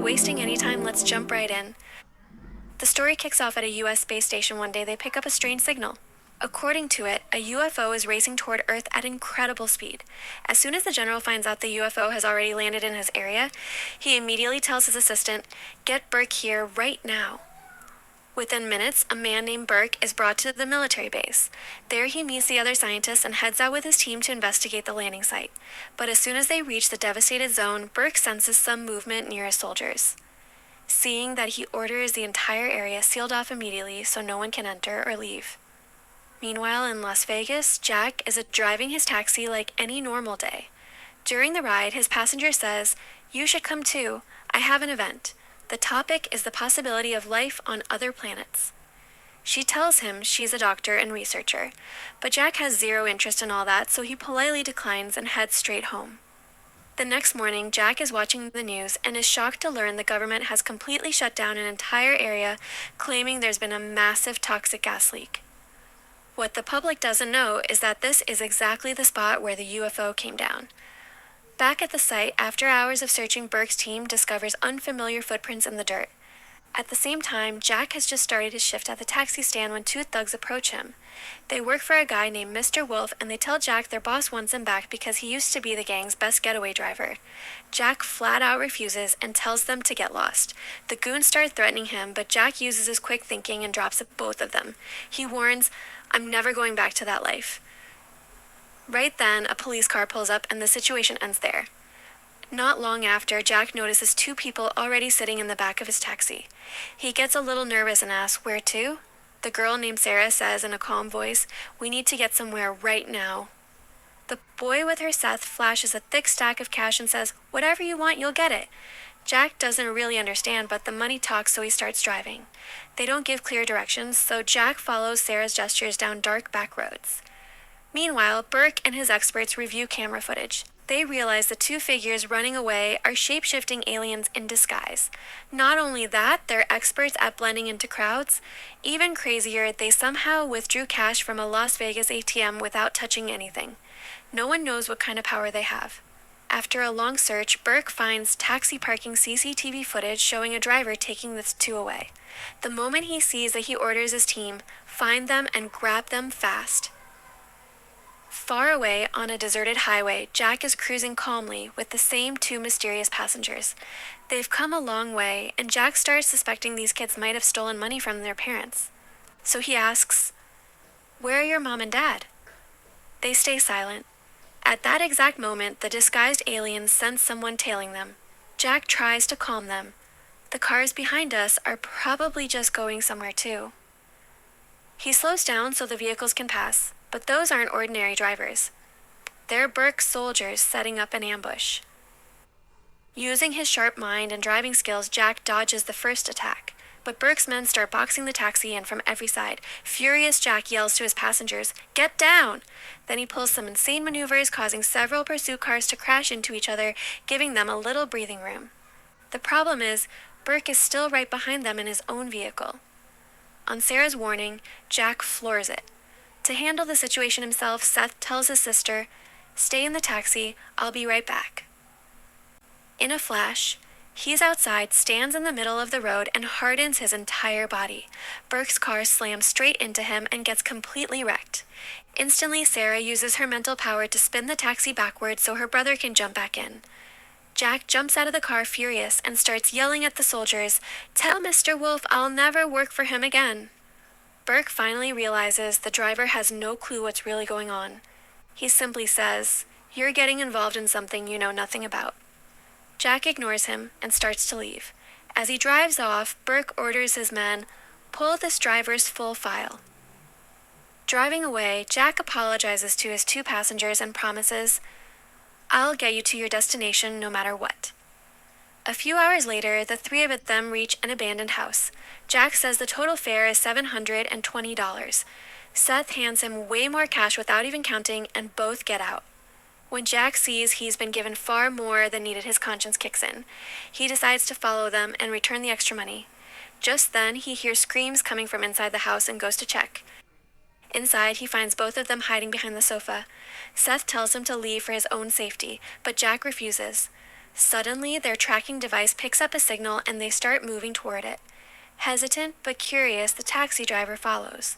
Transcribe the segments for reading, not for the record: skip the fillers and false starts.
without wasting any time, let's jump right in. The story kicks off at a US space station one day. They pick up a strange signal. According to it, a UFO is racing toward Earth at incredible speed. As soon as the general finds out the UFO has already landed in his area, he immediately tells his assistant, "Get Burke here right now." Within minutes, a man named Burke is brought to the military base. There he meets the other scientists and heads out with his team to investigate the landing site. But as soon as they reach the devastated zone, Burke senses some movement near his soldiers. Seeing that, he orders the entire area sealed off immediately so no one can enter or leave. Meanwhile, in Las Vegas, Jack is driving his taxi like any normal day. During the ride, his passenger says, "You should come too. I have an event. The topic is the possibility of life on other planets." She tells him she's a doctor and researcher, but Jack has zero interest in all that, so he politely declines and heads straight home. The next morning, Jack is watching the news and is shocked to learn the government has completely shut down an entire area, claiming there's been a massive toxic gas leak. What the public doesn't know is that this is exactly the spot where the UFO came down. Back at the site, after hours of searching, Burke's team discovers unfamiliar footprints in the dirt. At the same time, Jack has just started his shift at the taxi stand when two thugs approach him. They work for a guy named Mr. Wolf, and they tell Jack their boss wants him back because he used to be the gang's best getaway driver. Jack flat out refuses and tells them to get lost. The goons start threatening him, but Jack uses his quick thinking and drops both of them. He warns, "I'm never going back to that life." Right then, a police car pulls up and the situation ends there. Not long after, Jack notices two people already sitting in the back of his taxi. He gets a little nervous and asks, "Where to?" The girl named Sarah says in a calm voice, "We need to get somewhere right now." The boy with her, Seth, flashes a thick stack of cash and says, "Whatever you want, you'll get it." Jack doesn't really understand, but the money talks, so he starts driving. They don't give clear directions, so Jack follows Sarah's gestures down dark back roads. Meanwhile, Burke and his experts review camera footage. They realize the two figures running away are shape-shifting aliens in disguise. Not only that, they're experts at blending into crowds. Even crazier, they somehow withdrew cash from a Las Vegas ATM without touching anything. No one knows what kind of power they have. After a long search, Burke finds taxi parking CCTV footage showing a driver taking the two away. The moment he sees that, he orders his team, find them and grab them fast. Far away on a deserted highway, Jack is cruising calmly with the same two mysterious passengers. They've come a long way, and Jack starts suspecting these kids might have stolen money from their parents. So he asks, "Where are your mom and dad?" They stay silent. At that exact moment, the disguised aliens sense someone tailing them. Jack tries to calm them. "The cars behind us are probably just going somewhere too." He slows down so the vehicles can pass. But those aren't ordinary drivers. They're Burke's soldiers setting up an ambush. Using his sharp mind and driving skills, Jack dodges the first attack. But Burke's men start boxing the taxi in from every side. Furious, Jack yells to his passengers, "Get down!" Then he pulls some insane maneuvers, causing several pursuit cars to crash into each other, giving them a little breathing room. The problem is, Burke is still right behind them in his own vehicle. On Sarah's warning, Jack floors it. To handle the situation himself, Seth tells his sister, "Stay in the taxi, I'll be right back." In a flash, he's outside, stands in the middle of the road, and hardens his entire body. Burke's car slams straight into him and gets completely wrecked. Instantly, Sarah uses her mental power to spin the taxi backwards so her brother can jump back in. Jack jumps out of the car furious and starts yelling at the soldiers, "Tell Mr. Wolf I'll never work for him again." Burke finally realizes the driver has no clue what's really going on. He simply says, "You're getting involved in something you know nothing about." Jack ignores him and starts to leave. As he drives off, Burke orders his men, "Pull this driver's full file." Driving away, Jack apologizes to his two passengers and promises, "I'll get you to your destination no matter what." A few hours later, the three of them reach an abandoned house. Jack says the total fare is $720. Seth hands him way more cash without even counting, and both get out. When Jack sees he's been given far more than needed, his conscience kicks in. He decides to follow them and return the extra money. Just then, he hears screams coming from inside the house and goes to check. Inside, he finds both of them hiding behind the sofa. Seth tells him to leave for his own safety, but Jack refuses. Suddenly, their tracking device picks up a signal and they start moving toward it. Hesitant but curious, the taxi driver follows.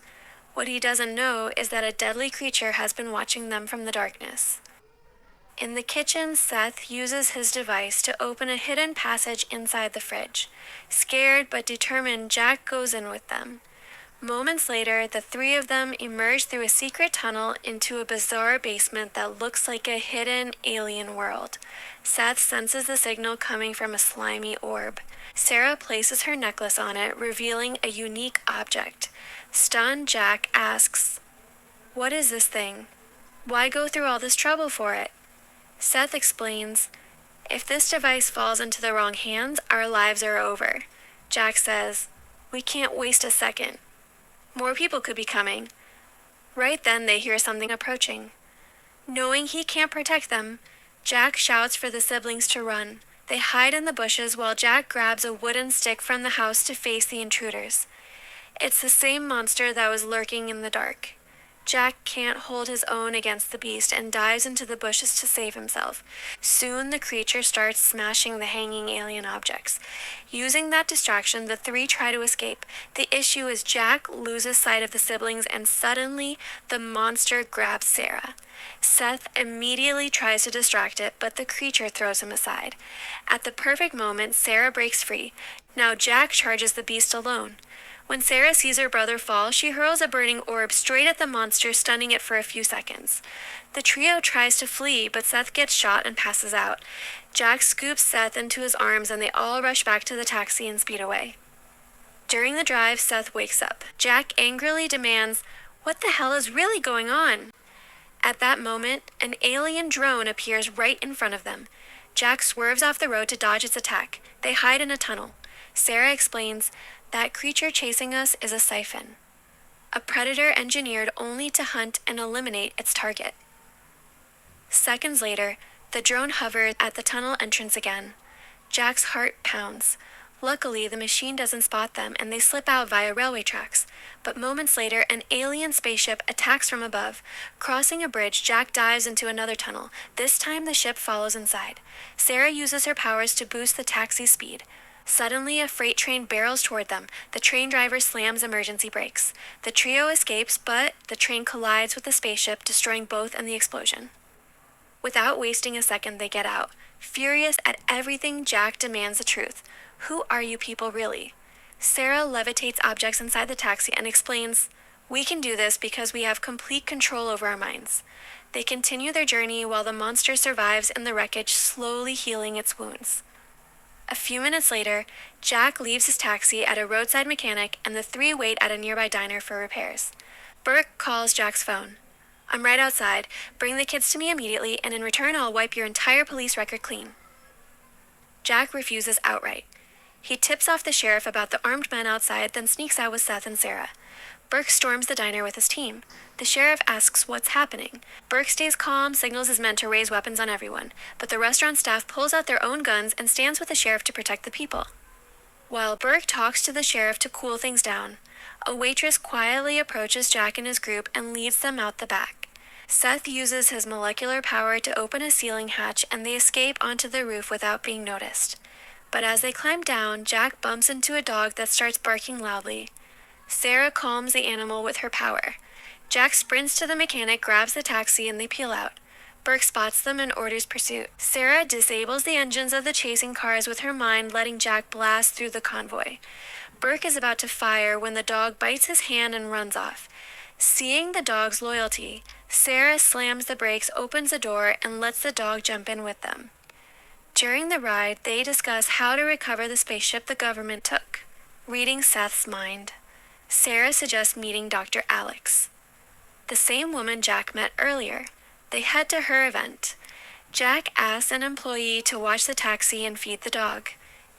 What he doesn't know is that a deadly creature has been watching them from the darkness. In the kitchen, Seth uses his device to open a hidden passage inside the fridge. Scared but determined, Jack goes in with them. Moments later, the three of them emerge through a secret tunnel into a bizarre basement that looks like a hidden alien world. Seth senses the signal coming from a slimy orb. Sarah places her necklace on it, revealing a unique object. Stunned, Jack asks, "What is this thing? Why go through all this trouble for it?" Seth explains, "If this device falls into the wrong hands, our lives are over." Jack says, "We can't waste a second. More people could be coming." Right then, they hear something approaching. Knowing he can't protect them, Jack shouts for the siblings to run. They hide in the bushes while Jack grabs a wooden stick from the house to face the intruders. It's the same monster that was lurking in the dark. Jack can't hold his own against the beast and dives into the bushes to save himself. Soon the creature starts smashing the hanging alien objects. Using that distraction, the three try to escape. The issue is Jack loses sight of the siblings and suddenly the monster grabs Sarah. Seth immediately tries to distract it, but the creature throws him aside. At the perfect moment, Sarah breaks free. Now Jack charges the beast alone. When Sarah sees her brother fall, she hurls a burning orb straight at the monster, stunning it for a few seconds. The trio tries to flee, but Seth gets shot and passes out. Jack scoops Seth into his arms and they all rush back to the taxi and speed away. During the drive, Seth wakes up. Jack angrily demands, "What the hell is really going on?" At that moment, an alien drone appears right in front of them. Jack swerves off the road to dodge its attack. They hide in a tunnel. Sarah explains, "That creature chasing us is a siphon, a predator engineered only to hunt and eliminate its target." Seconds later, the drone hovers at the tunnel entrance again. Jack's heart pounds. Luckily, the machine doesn't spot them and they slip out via railway tracks. But moments later, an alien spaceship attacks from above. Crossing a bridge, Jack dives into another tunnel. This time, the ship follows inside. Sarah uses her powers to boost the taxi's speed. Suddenly, a freight train barrels toward them. The train driver slams emergency brakes. The trio escapes, but the train collides with the spaceship, destroying both in the explosion. Without wasting a second, they get out. Furious at everything, Jack demands the truth. "Who are you people really?" Sarah levitates objects inside the taxi and explains, "We can do this because we have complete control over our minds." They continue their journey while the monster survives in the wreckage, slowly healing its wounds. A few minutes later, Jack leaves his taxi at a roadside mechanic and the three wait at a nearby diner for repairs. Burke calls Jack's phone. "I'm right outside. Bring the kids to me immediately, and in return I'll wipe your entire police record clean." Jack refuses outright. He tips off the sheriff about the armed men outside, then sneaks out with Seth and Sarah. Burke storms the diner with his team. The sheriff asks what's happening. Burke stays calm, signals his men to raise weapons on everyone, but the restaurant staff pulls out their own guns and stands with the sheriff to protect the people. While Burke talks to the sheriff to cool things down, a waitress quietly approaches Jack and his group and leads them out the back. Seth uses his molecular power to open a ceiling hatch and they escape onto the roof without being noticed. But as they climb down, Jack bumps into a dog that starts barking loudly. Sarah calms the animal with her power. Jack sprints to the mechanic, grabs the taxi, and they peel out. Burke spots them and orders pursuit. Sarah disables the engines of the chasing cars with her mind, letting Jack blast through the convoy. Burke is about to fire when the dog bites his hand and runs off. Seeing the dog's loyalty, Sarah slams the brakes, opens the door, and lets the dog jump in with them. During the ride, they discuss how to recover the spaceship the government took. Reading Seth's mind, Sarah suggests meeting Dr. Alex, the same woman Jack met earlier. They head to her event. Jack asks an employee to watch the taxi and feed the dog.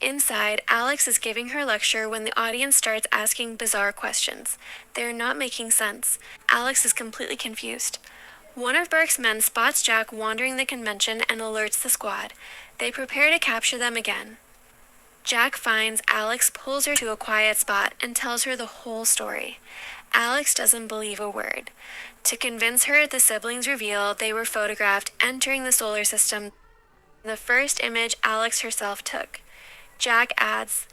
Inside, Alex is giving her lecture when the audience starts asking bizarre questions. They're not making sense. Alex is completely confused. One of Burke's men spots Jack wandering the convention and alerts the squad. They prepare to capture them again. Jack finds Alex, pulls her to a quiet spot, and tells her the whole story. Alex doesn't believe a word. To convince her, the siblings reveal they were photographed entering the solar system the first image Alex herself took. Jack adds,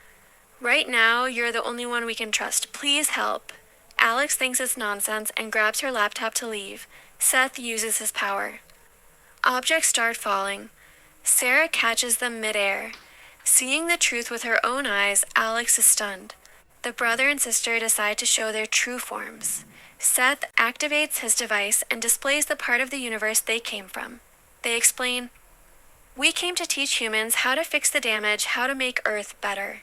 "Right now, you're the only one we can trust. Please help." Alex thinks it's nonsense and grabs her laptop to leave. Seth uses his power. Objects start falling. Sarah catches them midair. Seeing the truth with her own eyes, Alex is stunned. The brother and sister decide to show their true forms. Seth activates his device and displays the part of the universe they came from. They explain, "We came to teach humans how to fix the damage, how to make Earth better."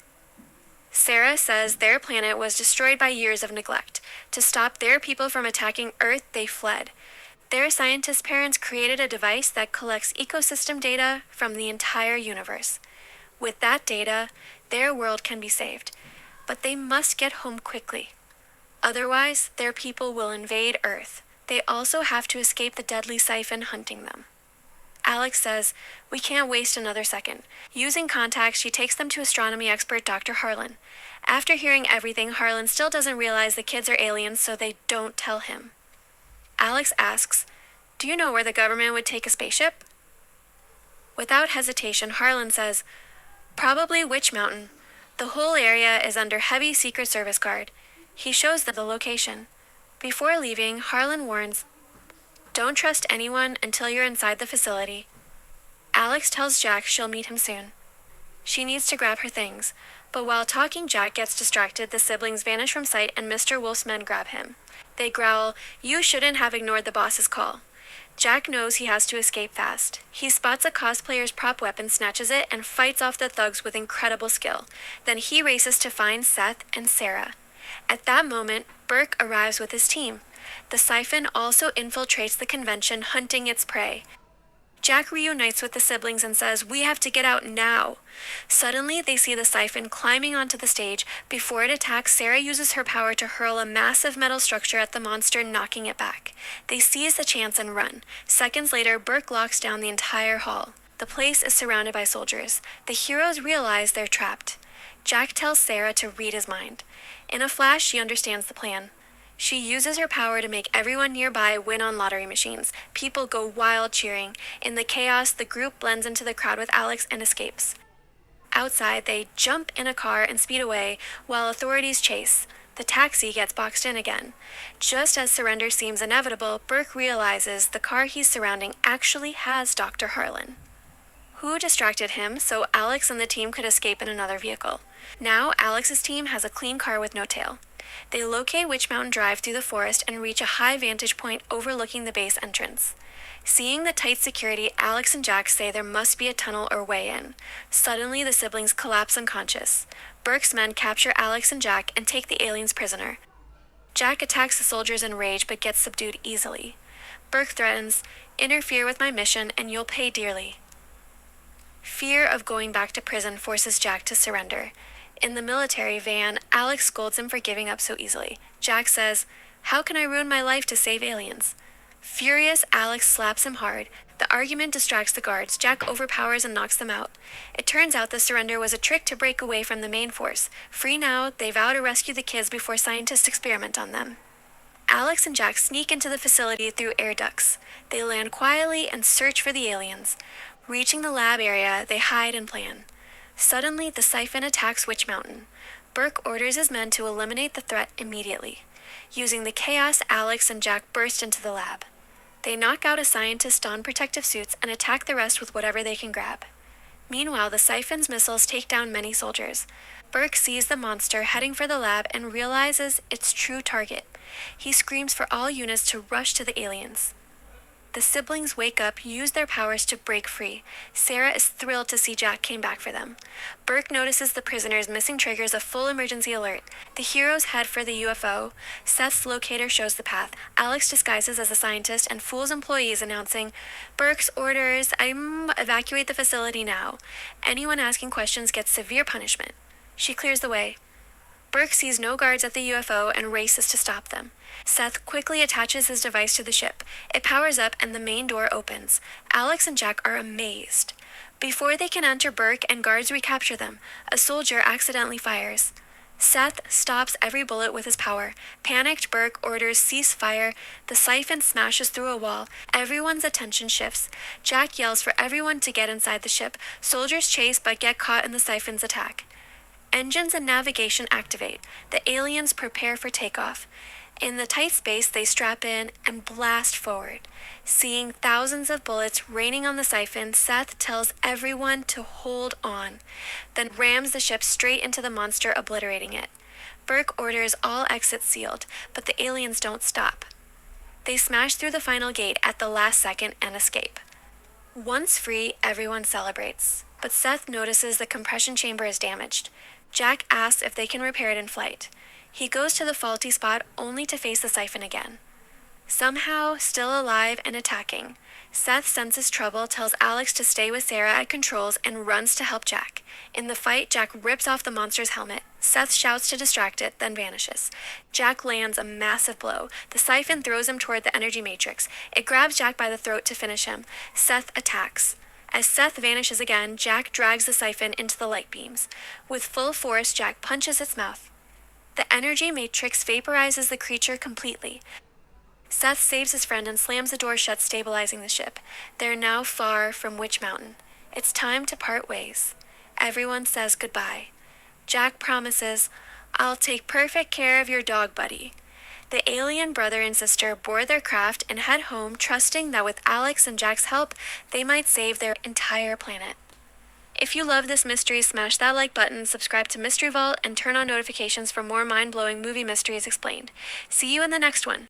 Sarah says their planet was destroyed by years of neglect. To stop their people from attacking Earth, they fled. Their scientist parents created a device that collects ecosystem data from the entire universe. With that data, their world can be saved. But they must get home quickly. Otherwise, their people will invade Earth. They also have to escape the deadly siphon hunting them. Alex says, "We can't waste another second." Using contacts, she takes them to astronomy expert Dr. Harlan. After hearing everything, Harlan still doesn't realize the kids are aliens, so they don't tell him. Alex asks, "Do you know where the government would take a spaceship?" Without hesitation, Harlan says, "Probably Witch Mountain. The whole area is under heavy Secret Service guard." He shows them the location. Before leaving, Harlan warns, "Don't trust anyone until you're inside the facility." Alex tells Jack she'll meet him soon. She needs to grab her things, but while talking, Jack gets distracted. The siblings vanish from sight and Mr. Wolf's men grab him. They growl, "You shouldn't have ignored the boss's call." Jack knows he has to escape fast. He spots a cosplayer's prop weapon, snatches it, and fights off the thugs with incredible skill. Then he races to find Seth and Sarah. At that moment, Burke arrives with his team. The siphon also infiltrates the convention, hunting its prey. Jack reunites with the siblings and says, "We have to get out now." Suddenly, they see the siphon climbing onto the stage. Before it attacks, Sarah uses her power to hurl a massive metal structure at the monster, knocking it back. They seize the chance and run. Seconds later, Burke locks down the entire hall. The place is surrounded by soldiers. The heroes realize they're trapped. Jack tells Sarah to read his mind. In a flash, she understands the plan. She uses her power to make everyone nearby win on lottery machines. People go wild cheering. In the chaos, the group blends into the crowd with Alex and escapes. Outside, they jump in a car and speed away while authorities chase. The taxi gets boxed in again. Just as surrender seems inevitable, Burke realizes the car he's surrounding actually has Dr. Harlan, who distracted him so Alex and the team could escape in another vehicle. Now, Alex's team has a clean car with no tail. They locate Witch Mountain Drive through the forest and reach a high vantage point overlooking the base entrance. Seeing the tight security, Alex and Jack say there must be a tunnel or way in. Suddenly, the siblings collapse unconscious. Burke's men capture Alex and Jack and take the aliens prisoner. Jack attacks the soldiers in rage but gets subdued easily. Burke threatens, "Interfere with my mission and you'll pay dearly." Fear of going back to prison forces Jack to surrender. In the military van, Alex scolds him for giving up so easily. Jack says, "How can I ruin my life to save aliens?" Furious, Alex slaps him hard. The argument distracts the guards. Jack overpowers and knocks them out. It turns out the surrender was a trick to break away from the main force. Free now, they vow to rescue the kids before scientists experiment on them. Alex and Jack sneak into the facility through air ducts. They land quietly and search for the aliens. Reaching the lab area, they hide and plan. Suddenly, the siphon attacks Witch Mountain. Burke orders his men to eliminate the threat immediately. Using the chaos, Alex and Jack burst into the lab. They knock out a scientist on protective suits and attack the rest with whatever they can grab. Meanwhile, the siphon's missiles take down many soldiers. Burke sees the monster heading for the lab and realizes its true target. He screams for all units to rush to the aliens. The siblings wake up, use their powers to break free. Sarah is thrilled to see Jack came back for them. Burke notices the prisoners missing triggers a full emergency alert. The heroes head for the UFO. Seth's locator shows the path. Alex disguises as a scientist and fools employees, announcing, "Burke's orders, evacuate the facility now. Anyone asking questions gets severe punishment." She clears the way. Burke sees no guards at the UFO and races to stop them. Seth quickly attaches his device to the ship. It powers up and the main door opens. Alex and Jack are amazed. Before they can enter, Burke and guards recapture them. A soldier accidentally fires. Seth stops every bullet with his power. Panicked, Burke orders ceasefire. The siphon smashes through a wall. Everyone's attention shifts. Jack yells for everyone to get inside the ship. Soldiers chase but get caught in the siphon's attack. Engines and navigation activate. The aliens prepare for takeoff. In the tight space, they strap in and blast forward. Seeing thousands of bullets raining on the siphon, Seth tells everyone to hold on, then rams the ship straight into the monster, obliterating it. Burke orders all exits sealed, but the aliens don't stop. They smash through the final gate at the last second and escape. Once free, everyone celebrates, but Seth notices the compression chamber is damaged. Jack asks if they can repair it in flight. He goes to the faulty spot only to face the siphon again. Somehow, still alive and attacking, Seth senses trouble, tells Alex to stay with Sarah at controls, and runs to help Jack. In the fight, Jack rips off the monster's helmet. Seth shouts to distract it, then vanishes. Jack lands a massive blow. The siphon throws him toward the energy matrix. It grabs Jack by the throat to finish him. Seth attacks. As Seth vanishes again, Jack drags the siphon into the light beams. With full force, Jack punches its mouth. The energy matrix vaporizes the creature completely. Seth saves his friend and slams the door shut, stabilizing the ship. They're now far from Witch Mountain. It's time to part ways. Everyone says goodbye. Jack promises, "I'll take perfect care of your dog, buddy." The alien brother and sister board their craft and head home, trusting that with Alex and Jack's help, they might save their entire planet. If you love this mystery, smash that like button, subscribe to Mystery Vault, and turn on notifications for more mind-blowing movie mysteries explained. See you in the next one.